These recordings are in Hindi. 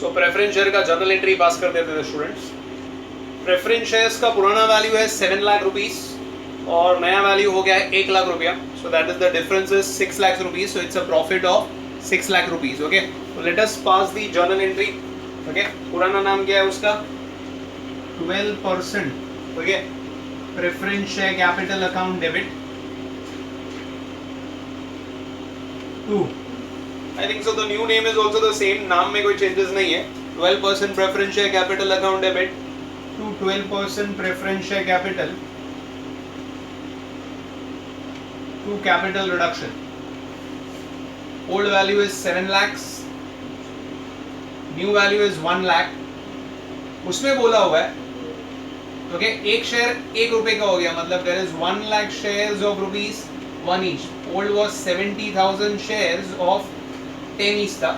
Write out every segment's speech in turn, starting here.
सो प्रेफरेंस शेयर का जर्नल एंट्री पास कर देते थे स्टूडेंट्स। प्रेफरेंस शेयर्स का पुराना वैल्यू है 7 लाख रुपीस और नया वैल्यू हो गया है 1 लाख रुपया। So that is the difference is 6 lakh rupees. So it's a profit of 6 lakh rupees. Okay, let us pass the journal entry. Okay, पुराना नाम क्या है उसका? 12%। Okay, preference share capital account debit to, I think so the new name is also the same, नाम में कोई चेंजेस नहीं है। 12% preference share capital account debit to 12% preference share capital to capital reduction. Old value is 7 lakhs, new value is 1 lakh। उसमें बोला हुआ है ओके, एक शेयर 1 रुपए का हो गया, मतलब there is 1 lakh shares of rupees 1 each। Old was 70,000 shares of 10 each था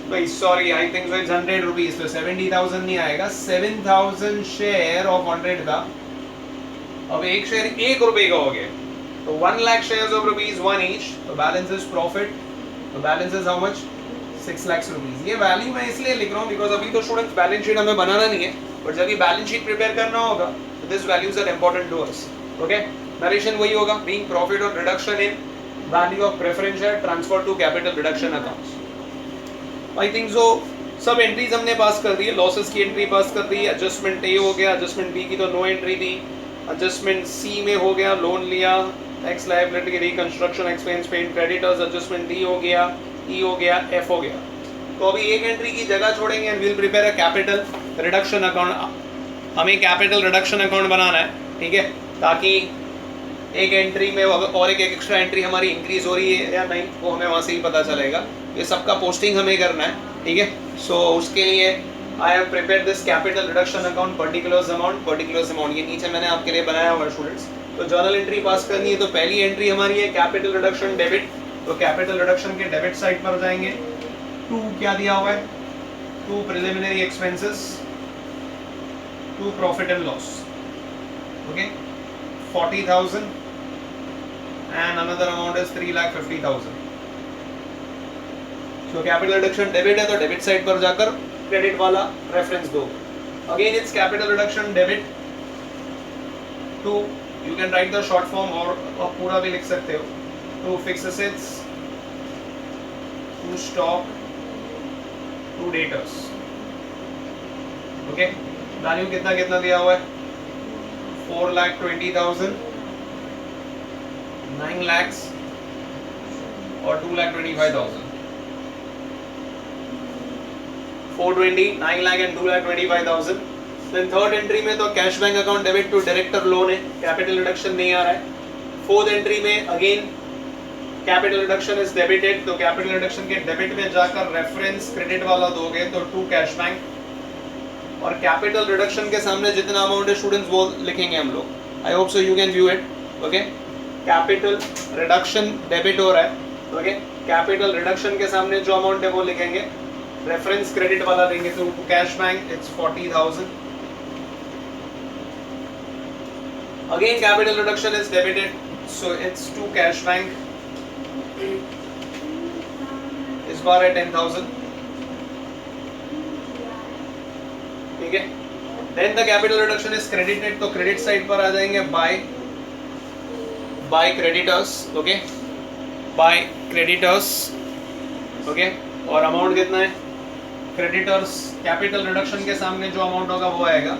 भाई, sorry I think so it's 100 rupees, तो 70,000 नहीं आएगा, 7,000 शेयर ऑफ 100 था। अब एक शेयर 1 रुपए का हो गया, तो 1 lakh shares of rupees 1 each, तो बैलेंस इज प्रॉफिट, तो balance is how much? 6 lakhs rupees. ये वैल्यू मैं इसलिए लिख रहा हूँ बिकॉज अभी तो स्टूडेंट्स बैलेंस शीट हमें बनाना नहीं है, बट जब ये बैलेंस शीट प्रिपेयर करना होगा तो this values are important to us. Okay, narration वही होगा, बीइंग प्रॉफिट और reduction in value of preference share transfer to capital reduction accounts. I think so सब एंट्रीज हमने पास कर दी है। लॉसेस की एंट्री पास कर दी है, एडजस्टमेंट ए हो गया, एडजस्टमेंट बी की तो नो एंट्री थी, एडजस्टमेंट सी में हो गया लोन लिया, tax liability reconstruction expense paid creditors, adjustment D हो गया, ई हो गया, एफ हो गया। तो अभी एक एंट्री की जगह छोड़ेंगे and will prepare a capital reduction account. हमें कैपिटल रिडक्शन अकाउंट बनाना है, ठीक है, ताकि एक एंट्री में और एक एक्स्ट्रा एंट्री हमारी इंक्रीज हो रही है या नहीं वो हमें वहाँ से ही पता चलेगा। ये सबका पोस्टिंग हमें करना है, ठीक है। सो उसके लिए I have prepared this capital reduction account particulars amount, ये नीचे मैंने आपके लिए बनाया हुआ है स्टूडेंट्स। तो जर्नल एंट्री पास करनी है, तो पहली एंट्री हमारी है कैपिटल रिडक्शन डेबिट। तो कैपिटल रिडक्शन के डेबिट साइड पर जाएंगे, टू क्या दिया हुआ है? To preliminary expenses to profit and loss. Okay, 40,000 and another amount is 3,50,000। so capital reduction debit है, तो डेबिट साइड पर जाकर क्रेडिट वाला रेफरेंस दो। Again it's capital reduction debit to, you can write the short form और आप पूरा भी लिख सकते हो, to fix assets to stock to debtors. Okay, value कितना कितना दिया हुआ है? 4,20,000, 9 lakhs और 2,25,000। 420, 9 lakh and 2,25,000। Then third entry में तो cash bank account debit to director loan है, कैपिटल रिडक्शन नहीं आ रहा है। फोर्थ एंट्री में again capital reduction is debited, तो कैपिटल रिडक्शन के डेबिट में जाकर रेफरेंस क्रेडिट वाला दोगे तो टू कैश बैंक। और कैपिटल रिडक्शन के सामने जितना अमाउंट है स्टूडेंट्स वो लिखेंगे हम लोग। आई hope so you can view it. Okay, capital reduction debit हो रहा है। ओके, कैपिटल रिडक्शन के सामने जो अमाउंट है वो लिखेंगे, रेफरेंस क्रेडिट वाला देंगे तो cash bank it's 40,000। Again capital reduction is debited, so it's to cash bank, इस बार है 10,000। ठीक है, then the capital reduction is credited, तो क्रेडिट साइड पर आ जाएंगे by creditors. Okay, by creditors. Okay, और अमाउंट कितना है? क्रेडिटर्स कैपिटल रिडक्शन के सामने जो अमाउंट होगा वो आएगा,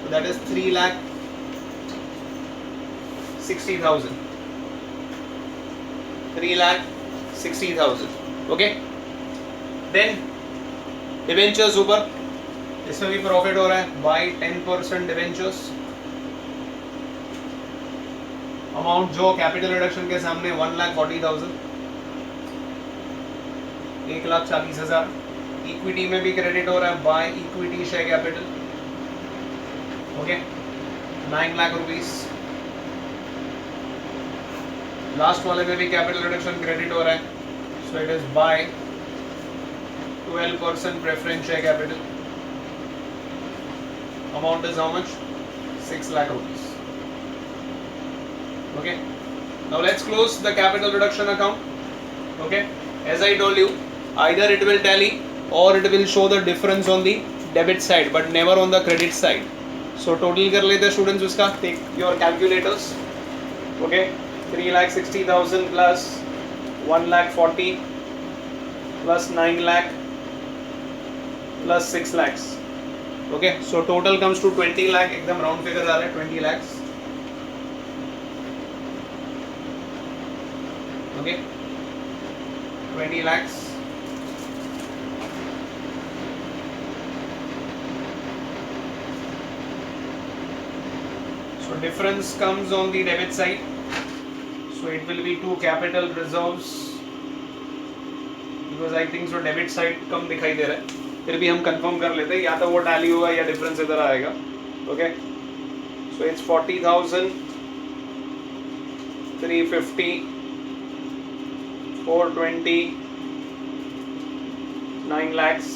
so that is 3,60,000। 3,60,000। Okay, then debentures ऊपर, इसमें भी प्रॉफिट हो रहा है, बाय 10% डिबेंचर्स। अमाउंट जो कैपिटल रिडक्शन के सामने 1,40,000, 1,40,000। इक्विटी में भी क्रेडिट हो रहा है, bye equity share capital. Okay, 9 lakh rupees. Last वाले में भी कैपिटल रिडक्शन क्रेडिट हो रहा है, so it is by 12% preference share capital. Amount is how much? 6 lakh rupees. Okay. Now let's close the capital reduction account. Okay. As I told you, either it will tally or it will show the difference on the debit side but never on the credit side. So total कर लेते हैं students उसका. Take your calculators. Okay, 3,60,000 plus 1,40,000 plus 9 lakh plus 6 lakhs. Okay, so total comes to 20 lakh. एकदम round figure आ रहा है 20 lakhs. Okay, 20 lakhs. So difference comes on the debit side. So it will be 2 capital reserves because I think so debit side कम दिखाई दे रहा है. फिर भी हम कंफर्म कर लेते हैं या तो वो टैली होगा या डिफरेंस इधर आएगा. Okay, so it's 40,000, 350, 420, 9 lakhs,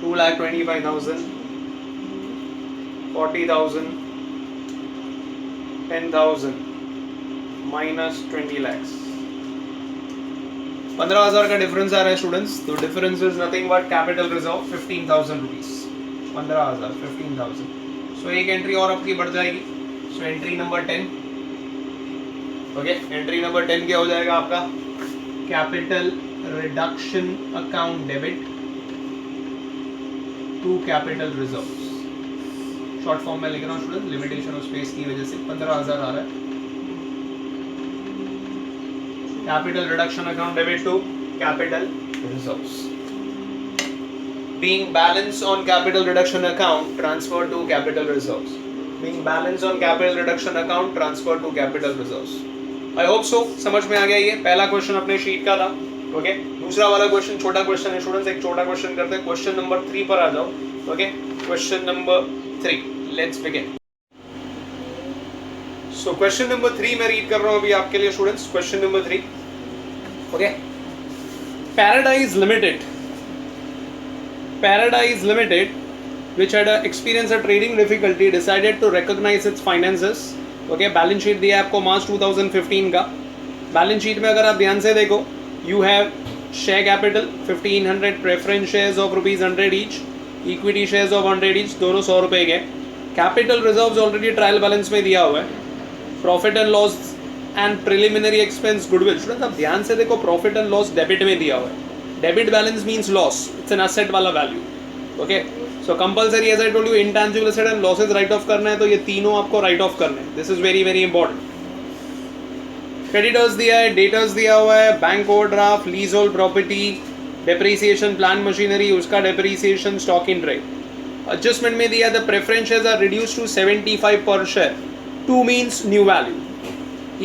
2,25,000, 40,000, 10,000 minus 20 lakhs. 15,000 का डिफरेंस आ रहा है स्टूडेंट्स. तो difference is nothing but capital reserve 15,000 rupees. 15,000, 15,000. So एक एंट्री और आपकी बढ़ जाएगी. So entry number 10. Okay, entry number 10 क्या हो जाएगा आपका? Capital reduction account debit to capital reserves. Short form में लिख रहा हूँ स्टूडेंट, लिमिटेशन ऑफ स्पेस की वजह से 15,000 आ रहा है. Capital reduction account debit to capital reserves. Being balance on capital reduction account transfer to capital reserves. Being balance on capital reduction account transfer to capital reserves. I hope so. समझ में आ गया ये. पहला क्वेश्चन अपने शीट का था. ओके, दूसरा वाला क्वेश्चन छोटा क्वेश्चन है स्टूडेंट्स. एक छोटा क्वेश्चन करते हैं. क्वेश्चन नंबर 3 पर आ जाओ. Okay, question number 3. Let's begin. So question number 3 मैं रीड कर रहा हूँ अभी आपके लिए students. Question number 3. Okay, Paradise Limited, which had experienced a trading difficulty, decided to recognize its finances. Okay, balance sheet दिया है आपको मार्च 2015 का. बैलेंस शीट में अगर आप ध्यान से देखो, you have share capital 1500, preference shares of ₹100 each, equity shares of 100 each, दोनों 100 रुपए के. Capital reserves already trial balance में दिया हुआ है. Profit and loss and preliminary expense goodwill. Students आप ध्यान से देखो, प्रॉफिट एंड लॉस डेबिट में दिया हुआ है. Debit balance means loss, it's an asset वाला value. Okay, so compulsory as I told you, intangible asset and losses write off करना है, तो ये तीनों आपको राइट ऑफ करने हैं. This is very very important. Creditors दिया है, डेटर्स दिया हुआ है, bank overdraft, leasehold property, depreciation, plant machinery, उसका depreciation, stock in trade. Adjustment में दिया the preference shares are reduced to 75 per share. 2 means new value.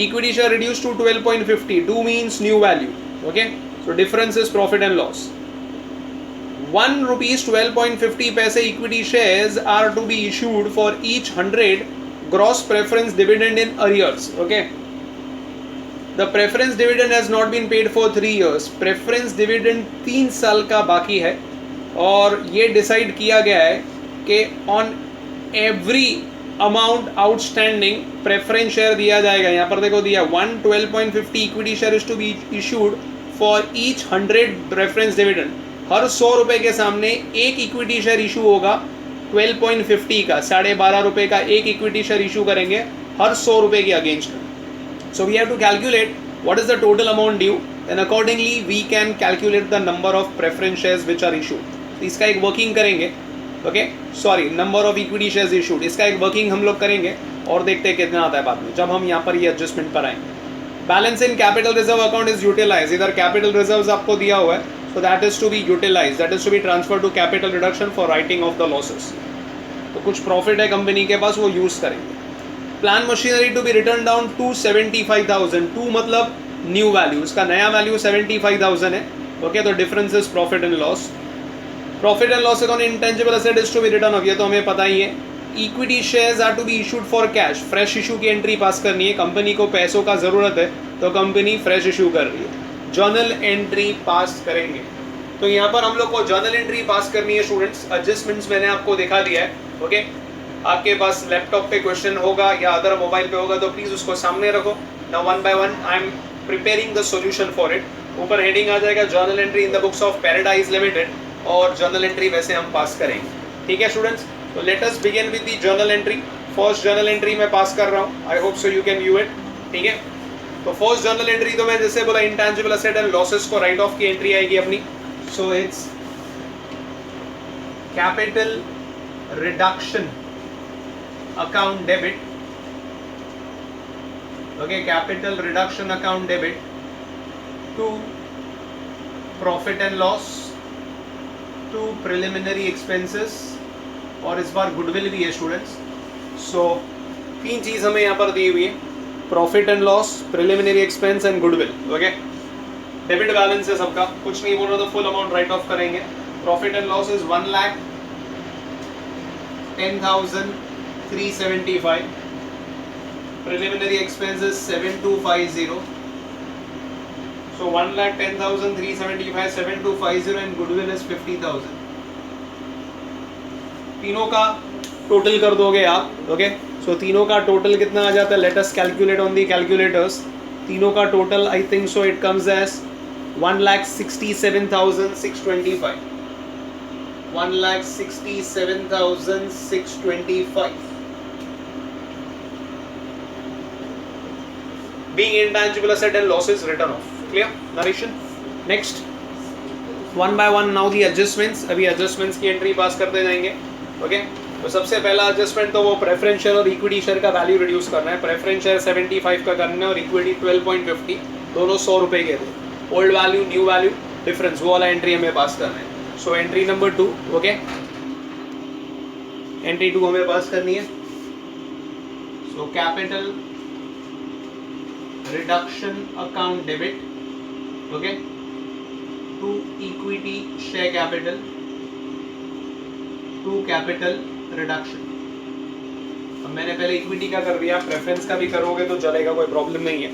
Equity share reduced to 12.50. 2 means new value. Okay, so difference is profit and loss. ₹1.12.50 equity shares are to be issued for each 100 gross preference dividend in arrears. Okay, the preference dividend has not been paid for 3 years. Preference dividend 3 साल का बाकी है और ये डिसाइड किया गया है कि on every amount outstanding preference share दिया जाएगा. यहाँ पर देखो दिया 112.50 equity share is to be issued for each 100 preference dividend. हर 100 रुपए के सामने एक इक्विटी शेयर इशू होगा 12.50 का, 12.5 रुपए का एक इक्विटी शेयर इशू करेंगे हर 100 रुपए के against. So we have to calculate what is the total amount due and accordingly we can calculate the number of preference shares which are issued. इसका एक वर्किंग करेंगे. Okay, sorry, number of equity shares issued, इसका एक वर्किंग हम लोग करेंगे और देखते हैं कितना आता है बाद में जब हम यहाँ पर ये एडजस्टमेंट पर आएंगे. Balance in capital reserve account is utilise. इधर कैपिटल रिजर्व्स आपको दिया हुआ है, so that is to be utilise, that is to be transfer to capital reduction for writing off the losses. तो कुछ प्रॉफिट है कंपनी के पास, वो यूज करेंगे. Plant machinery to be written down to 75,000. 2 मतलब न्यू वैल्यू, उसका नया वैल्यू 75,000 है. ओके, तो difference is profit and loss. Profit and loss account intangible asset is to be written off, ये तो हमें पता ही है. Equity shares are to be issued for cash. Fresh issue की एंट्री पास करनी है. कंपनी को पैसों का जरूरत है तो कंपनी फ्रेश इशू कर रही है. जर्नल एंट्री पास करेंगे. तो यहाँ पर हम लोग को जर्नल एंट्री पास करनी है स्टूडेंट्स. एडजस्टमेंट्स मैंने आपको दिखा दिया है. ओके, आपके पास लैपटॉप पे क्वेश्चन होगा या अदर मोबाइल पे होगा तो प्लीज उसको सामने रखो. Now one by one I am preparing the solution for it. ऊपर हेडिंग आ जाएगा journal entry in the books of paradise limited, और जर्नल एंट्री वैसे हम पास करेंगे. ठीक है स्टूडेंट्स, तो let us begin with the journal entry. First journal entry मैं पास कर रहा हूँ, आई hope so you can view it. ठीक है, तो फर्स्ट जर्नल एंट्री तो मैं जैसे बोला इंटेंजिबल एसेट एंड लॉसेस को राइट ऑफ की एंट्री आएगी अपनी. So it's capital reduction account debit. Okay, capital reduction account debit to profit and loss to preliminary expenses, और इस बार गुडविल भी है स्टूडेंट्स. सो तीन चीज हमें यहाँ पर दी हुई है, profit and loss, preliminary expense and goodwill. Okay, debit balance है सबका, कुछ नहीं बोल रहा तो फुल अमाउंट राइट ऑफ करेंगे. Profit and loss is 1,10,375, preliminary expenses 7,250. So 1,10,375, 7,250 and goodwill is 50,000. तीनों का टोटल कर दोगे आप. ओके, सो तीनों का टोटल कितना आ जाता है? Let us calculate on the calculators. तीनों का total I think so it comes as 1,67,625. 1,67,625 being intangible asset and losses written off. Clear narration? Next, one by one now the adjustments. अभी adjustments की एंट्री पास करते जाएंगे. ओके, तो सबसे पहला एडजस्टमेंट तो वो प्रेफरेंस शेयर और इक्विटी शेयर का वैल्यू रिड्यूस करना है. प्रेफरेंस शेयर 75 का करना है और इक्विटी 12.50, दोनों 100 रुपए के थे. Old value new value difference, वो वाला एंट्री हमें पास करना है. So entry number 2. Okay, entry 2 हमें पास करनी है. So capital reduction account debit, okay, to equity share capital to capital reduction. अब मैंने पहले इक्विटी का कर दिया, प्रेफरेंस का भी करोगे तो चलेगा, कोई प्रॉब्लम नहीं है.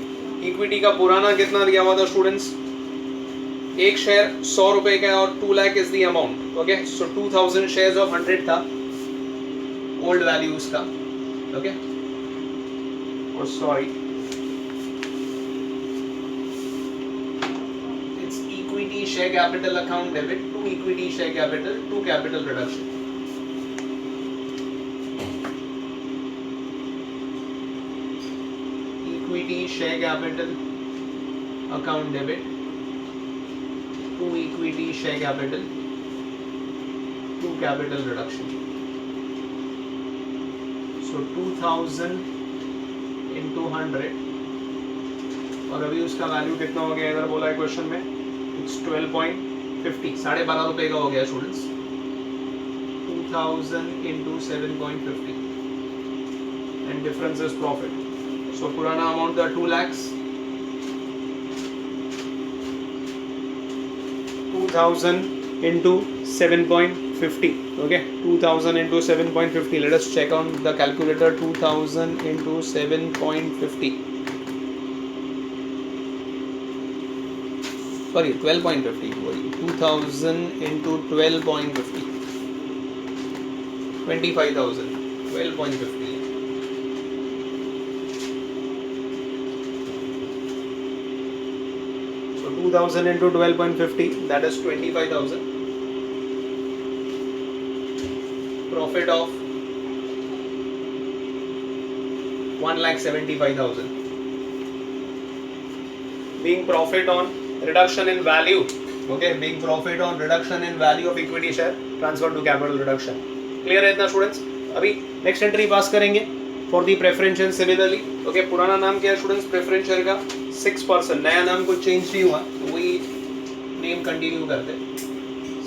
इक्विटी का पुराना कितना दिया हुआ था स्टूडेंट्स? एक शेयर 100 रुपए का और 2 lakh is the amount. Okay, so 2000 shares of 100 था ओल्ड वैल्यू उसका. ओके, और sorry, equity share capital account debit to equity share capital to capital reduction. Equity share capital account debit to equity share capital to capital reduction. So 2000 into 100, और अभी उसका वैल्यू कितना हो गया इधर बोला है क्वेश्चन में? It's 12.50, 12.5 रुपए का हो गया students. 2000 into 7.50 and difference is profit. So पुराना अमाउंट था 2 lakhs. 2000 into 7.50. Okay, 2000 into 7.50. Let us check on the calculator. 2000 into 7.50. Sorry, 12.50. 2000 into 12.50. 25,000. 12.50. So 2000 into 12.50, that is 25,000. Profit of 1,75,000. Being profit on reduction in value. Okay, being profit on reduction in value of equity share transfer to capital reduction. Clear है इतना स्टूडेंट्स? अभी नेक्स्ट एंट्री पास करेंगे for the preference share similarly. Okay, पुराना नाम क्या है स्टूडेंट्स प्रेफरेंस शेयर का? 6%. नया नाम कुछ चेंज नहीं हुआ तो वही नेम कंटिन्यू करते.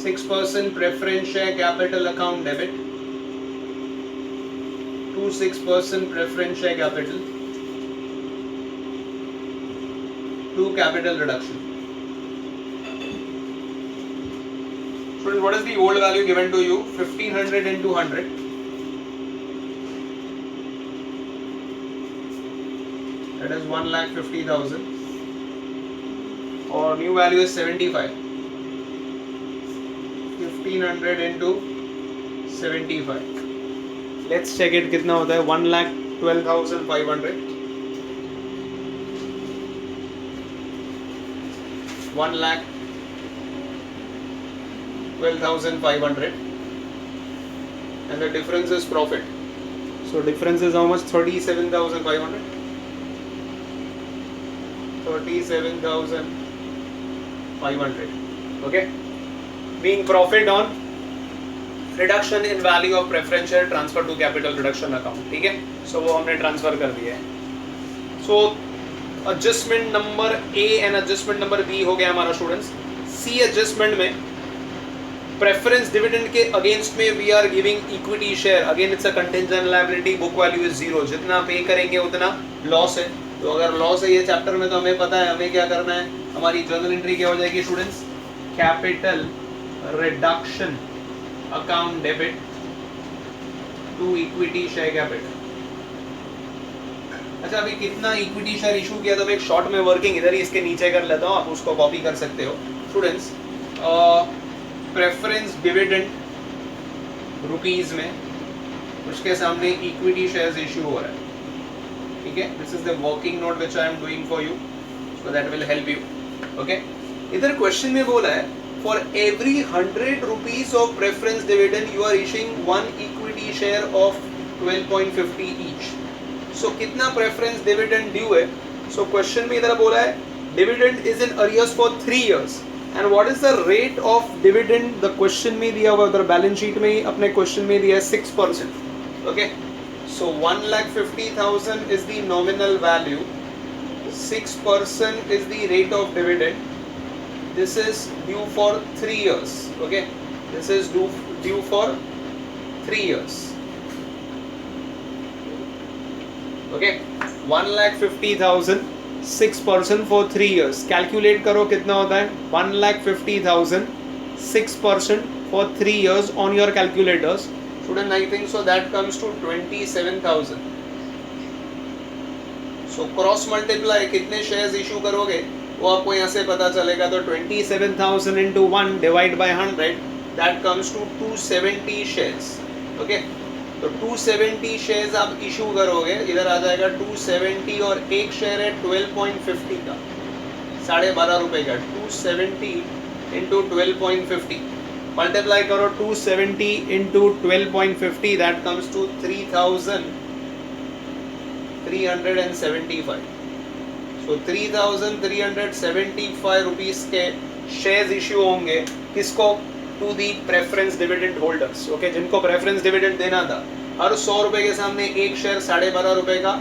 6% preference share capital account debit to 6% preference share capital to capital reduction. Student, what is the old value given to you? 1500 into 100. That is 1,50,000. Or new value is 75. 1500 into 75. Let's check it. कितना होता है? 1,12,500. 1,12,500 and the difference is profit. So difference is how much? 37,500. 37,500. Okay. Being profit on reduction in value of preference share transfer to capital reduction account. ठीक है. So वो हमने ट्रांसफर कर दिया है. So adjustment number A and adjustment number B हो गया हमारा स्टूडेंट्स. C adjustment में प्रेफरेंस डिविडेंड के अगेंस्ट में we are giving equity share. Again it's a contingent liability. Book value is 0. जितना पे करेंगे उतना लॉस है. तो अगर लॉस है ये चैप्टर में तो हमें पता है हमें क्या करना है. हमारी जर्नल एंट्री क्या हो जाएगी students? Capital reduction account debit to equity share capital. अच्छा अभी कितना इक्विटी शेयर इशू किया तो एक शॉर्ट में वर्किंग इधर ही इसके नीचे कर लेता हूँ. आप उसको कॉपी कर सकते हो स्टूडेंट्स. प्रेफरेंस डिविडेंड रुपीज में उसके सामने इक्विटी शेयर्स इशू हो रहा है. ठीक है. This is the working note which I am doing for you so that will help you. Okay. इधर क्वेश्चन में बोला है for every 100 rupees of preference dividend you are issuing one equity share of 12.50 each. So कितना प्रेफरेंस डिविडेंड ड्यू है? सो क्वेश्चन में इधर बोला है dividend is in arrears for 3 years. And what is the rate of dividend? The question में दिया हुआ उधर बैलेंस शीट में ही अपने क्वेश्चन में दिया है 6%. Okay. So 1,50,000 is the nominal value. 6% is the rate of dividend. This is due for 3 years. Okay. This is due for 3 years. Okay. 1,50,000. 6% for 3 years. Calculate करो कितना होता है. 1,50,000 6% for 3 years on your calculators. Student, I think so that comes to 27,000. So cross multiply कितने shares issue करोगे वो आपको यहाँ से पता चलेगा. तो 27,000 into 1 divide by 100 that comes to 270 shares. Okay. तो 270 शेयर्स आप इशू करोगे. इधर आ जाएगा 270 और एक शेयर है 12.50 का 12.5 रुपए का. 270 इंटू 12.50 मल्टीप्लाई करो. 270 into 12.50 that comes to 3,375. So 3,375 rupees के शेयर्स इशू होंगे. किसको? To the preference dividend holders. Okay. जिनको प्रेफरेंस डिविडेंड देना था. हर 100 रुपए के सामने एक शेयर 12.5 रुपए का.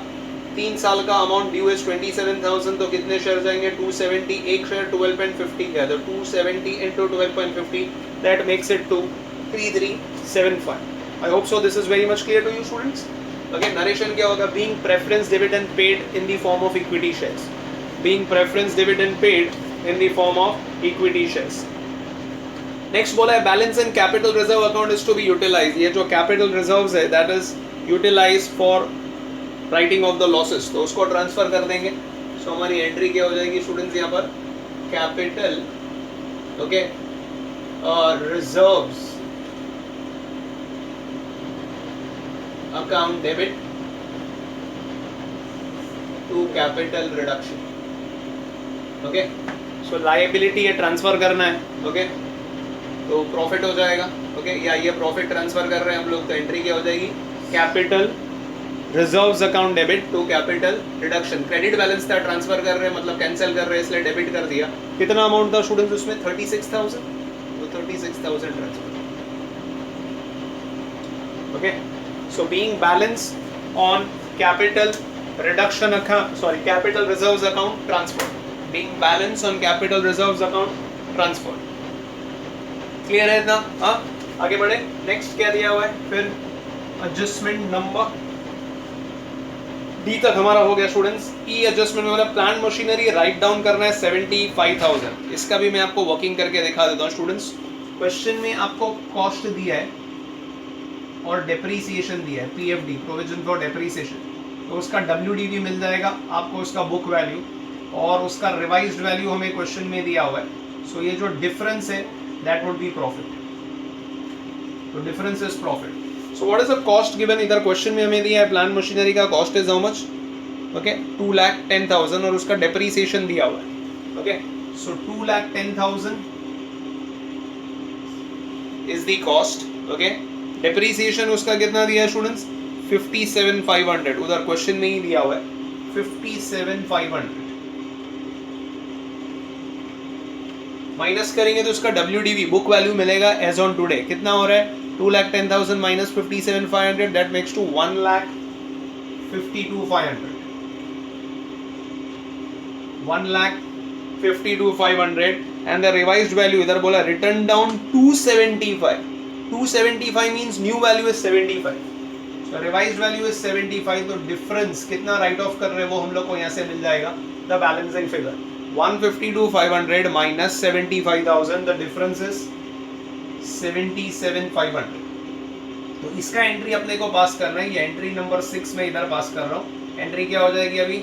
3 साल का अमाउंट ड्यू इज 27,000. तो कितने शेयर जाएंगे? 270. एक शेयर 12.50 का. तो 270 into 12.50 that makes it to 3,375. I hope so this is very much clear to you students. Okay. Narration क्या होगा? Being preference dividend paid in the form of equity shares. Being preference dividend paid in the form of equity shares. Next बोला है balance in capital reserve account is to be utilise. ये जो कैपिटल रिजर्व्स है that is utilise for writing off the losses. तो उसको ट्रांसफर कर देंगे. सो हमारी एंट्री क्या हो जाएगी स्टूडेंट्स यहाँ पर? Capital okay reserves account debit to capital reduction. Okay. So liability है ट्रांसफर करना है. ओके. तो प्रॉफिट हो जाएगा. ओके. या ये प्रॉफिट ट्रांसफर कर रहे हैं हम लोग. तो एंट्री क्या हो जाएगी? Capital reserves account debit to capital reduction. Credit balance था ट्रांसफर कर रहे हैं मतलब कैंसिल कर रहे हैं इसलिए डेबिट कर दिया. कितना अमाउंट था स्टूडेंट्स उसमें? 36,000. तो 36,000 transfer. Okay. So being balance on capital reduction account capital reserves account transfer. Being balance on capital reserves account transfer. Clear है इतना? हाँ. आगे बढ़े. नेक्स्ट क्या दिया हुआ है फिर? एडजस्टमेंट नंबर डी तक हमारा हो गया स्टूडेंट्स. ई एडजस्टमेंट में मतलब प्लांट मशीनरी राइट डाउन करना है 75,000. इसका भी मैं आपको वर्किंग करके दिखा देता हूँ स्टूडेंट्स. क्वेश्चन में आपको कॉस्ट दिया है और डेप्रीसिएशन दिया है. PFD provision for depreciation. तो उसका WDV मिल जाएगा आपको. उसका बुक वैल्यू और उसका रिवाइज्ड वैल्यू हमें क्वेश्चन में दिया हुआ है. सो ये जो डिफरेंस है that would be profit. So difference is profit. So what is the cost given? इधर क्वेश्चन में हमें दिया है प्लांट मशीनरी का cost is how much? Okay. 2,10,000 और उसका डेप्रीसिएशन दिया हुआ है. Okay. So 2,10,000 is the cost. Okay, depreciation उसका कितना दिया है स्टूडेंट्स? 57,500. उधर क्वेश्चन में ही दिया हुआ है 57,500. माइनस करेंगे तो उसका WDV बुक वैल्यू मिलेगा एज ऑन टुडे. कितना हो रहा है? 2,10,000 minus 57,500, that makes to 1,52,500. 1,52,500 and the revised value इधर बोला written down 275. 275 means new value is 75. So revised value is 75. तो difference कितना write off कर रहे हैं वो हम लोग को यहाँ से मिल जाएगा. The balancing figure 152,500 minus 75,000. The difference is 77,500. तो इसका एंट्री अपने को पास करना है. ये एंट्री नंबर 6 में इधर पास कर रहा हूँ. एंट्री क्या हो जाएगी? अभी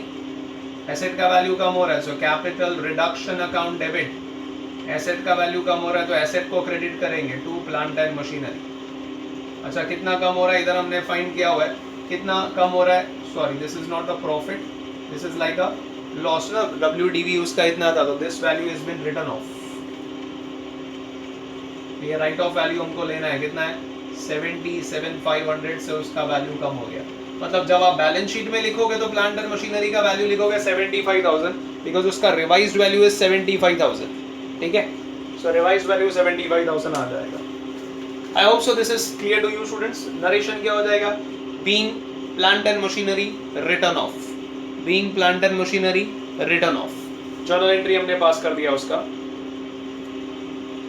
एसेट का वैल्यू कम हो रहा है, so capital reduction account debit. Asset का वैल्यू कम हो रहा है तो एसेट को क्रेडिट करेंगे टू प्लांट एंड मशीनरी. अच्छा, कितना कम हो रहा है इधर हमने फाइंड किया हुआ है. कितना कम हो रहा है? Sorry, this is not a profit, this is like a loss ना. WDV उसका इतना था तो this value is been written off. ये राइट ऑफ वैल्यू हमको लेना है. कितना है? 77,500 से उसका वैल्यू कम हो गया. मतलब जब आप बैलेंस शीट में लिखोगे तो प्लांट एंड मशीनरी का वैल्यू लिखोगे 75,000 बिकॉज उसका रिवाइज्ड वैल्यू इज 75,000. ठीक है, सो रिवाइज्ड वैल्यू 75,000 आ जाएगा. I hope so this is clear to you students. Narration क्या हो जाएगा? Being plant and machinery written off. Being plant and machinery written off. Journal entry हमने पास कर दिया उसका.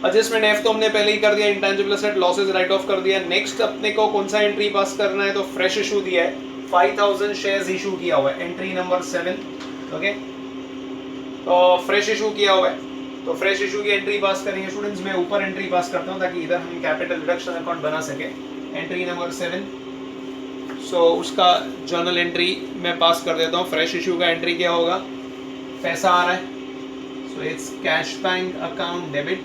एडजस्टमेंट एफ तो हमने पहले ही कर दिया. Intangible asset losses write of कर दिया. नेक्स्ट अपने को कौन सा एंट्री पास करना है? तो फ्रेश इशू दिया है. 5,000 शेयर्स इशू किया हुआ है. Entry number 7. ओके, तो फ्रेश इशू किया हुआ है तो फ्रेश इशू की एंट्री पास करेंगे स्टूडेंट्स. मैं ऊपर एंट्री पास करता हूँ ताकि इधर हम कैपिटल रिडक्शन अकाउंट बना सके. Entry number 7. सो उसका जर्नल एंट्री मैं पास कर देता हूँ. फ्रेश इशू का एंट्री क्या होगा? पैसा आ रहा है, so it's cash bank account debit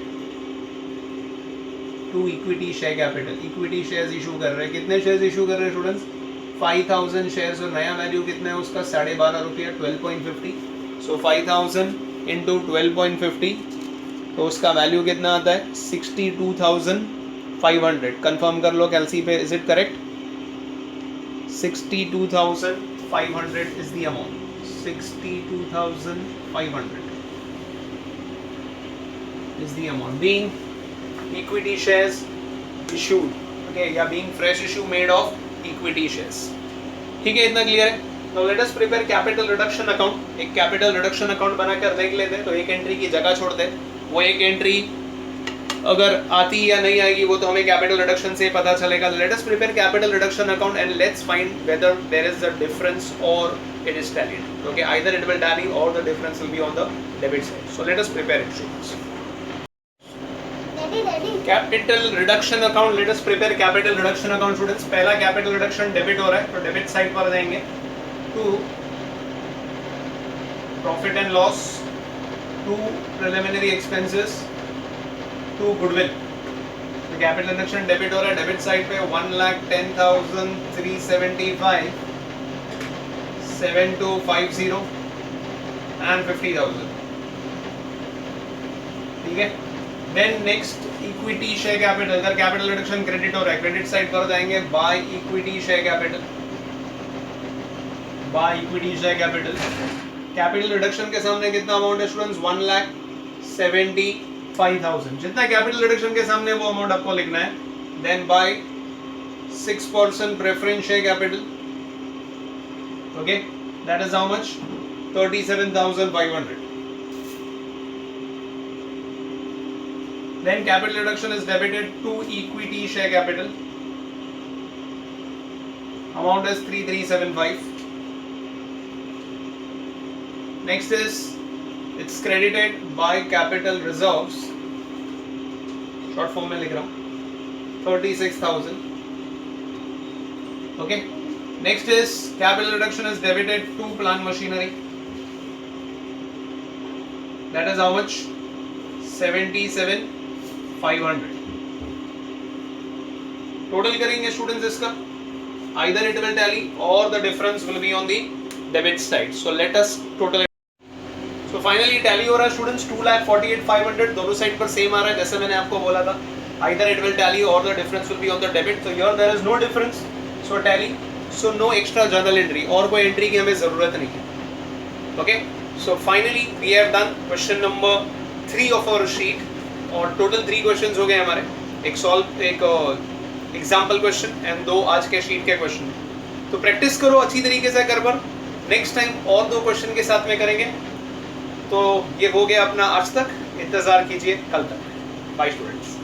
to equity share capital. Equity shares issue कर रहे हैं. कितने शेयर्स इशू कर रहे हैं स्टूडेंट्स? 5,000 शेयर्स. और नया वैल्यू कितना है उसका? 12.5 रुपया, 12.50. सो 5,000 इंटू 12.50 तो उसका वैल्यू कितना आता है? 62,500. कंफर्म कर लो कैलसी पे. Is it correct? 62,500 is the amount. 62,500 is the amount being equity shares issued. okay, या being fresh issue made of equity shares. ठीक है, इतना क्लियर है. now let us prepare capital reduction account. एक capital reduction account बनाकर देख लेते हैं. तो एक एंट्री की जगह छोड़ते हैं. वो एक एंट्री अगर आती या नहीं आएगी वो तो हमें capital reduction से पता चलेगा. let us prepare capital reduction account and let's find whether there is a difference or it is tallied. okay, either it will tally or the difference will be on the debit side. so let us prepare it students. Capital reduction account. Let us prepare capital reduction account students. पहला कैपिटल रिडक्शन डेबिट हो रहा है तो डेबिट साइड पर जाएंगे to profit and loss, to preliminary expenses, to goodwill. तो कैपिटल रिडक्शन डेबिट हो रहा है. डेबिट साइड पे 1,10,375, 7,250 एंड 50,000. ठीक है. Then next equity share capital. इधर कैपिटल रिडक्शन क्रेडिट हो रहा है. क्रेडिट साइड पर जाएंगे by equity share capital. By equity share capital. Capital reduction के सामने कितना अमाउंट है स्टूडेंट्स? 1,75,000. जितना कैपिटल रिडक्शन के सामने वो अमाउंट आपको लिखना है. Then by 6% preference share capital. Okay, that is how much? 37,500. Then capital reduction is debited to equity share capital. Amount is 3,375. Next is it's credited by capital reserves. Short form में लिख रहा हूँ. 36,000. Okay. Next is capital reduction is debited to plant machinery. That is how much? 77,500. Total करेंगे स्टूडेंट्स इसका. either it will tally or the difference will be on the debit side. so let us total it. so finally tally हो रहा है स्टूडेंट्स 2,48,500 दोनों साइड पर सेम आ रहा है जैसे मैंने आपको बोला था either it will tally or the difference will be on the debit so here there is no difference so tally so no extra journal entry और कोई एंट्री की हमें जरूरत नहीं है okay so finally we have done question number 3 of our sheet और total 3 questions हो गए हमारे एक एग्जाम्पल क्वेश्चन एंड 2 आज के शीट के क्वेश्चन तो प्रैक्टिस करो अच्छी तरीके से कर पर नेक्स्ट टाइम और 2 क्वेश्चन के साथ में करेंगे तो ये हो गया अपना आज तक इंतजार कीजिए कल तक बाय स्टूडेंट्स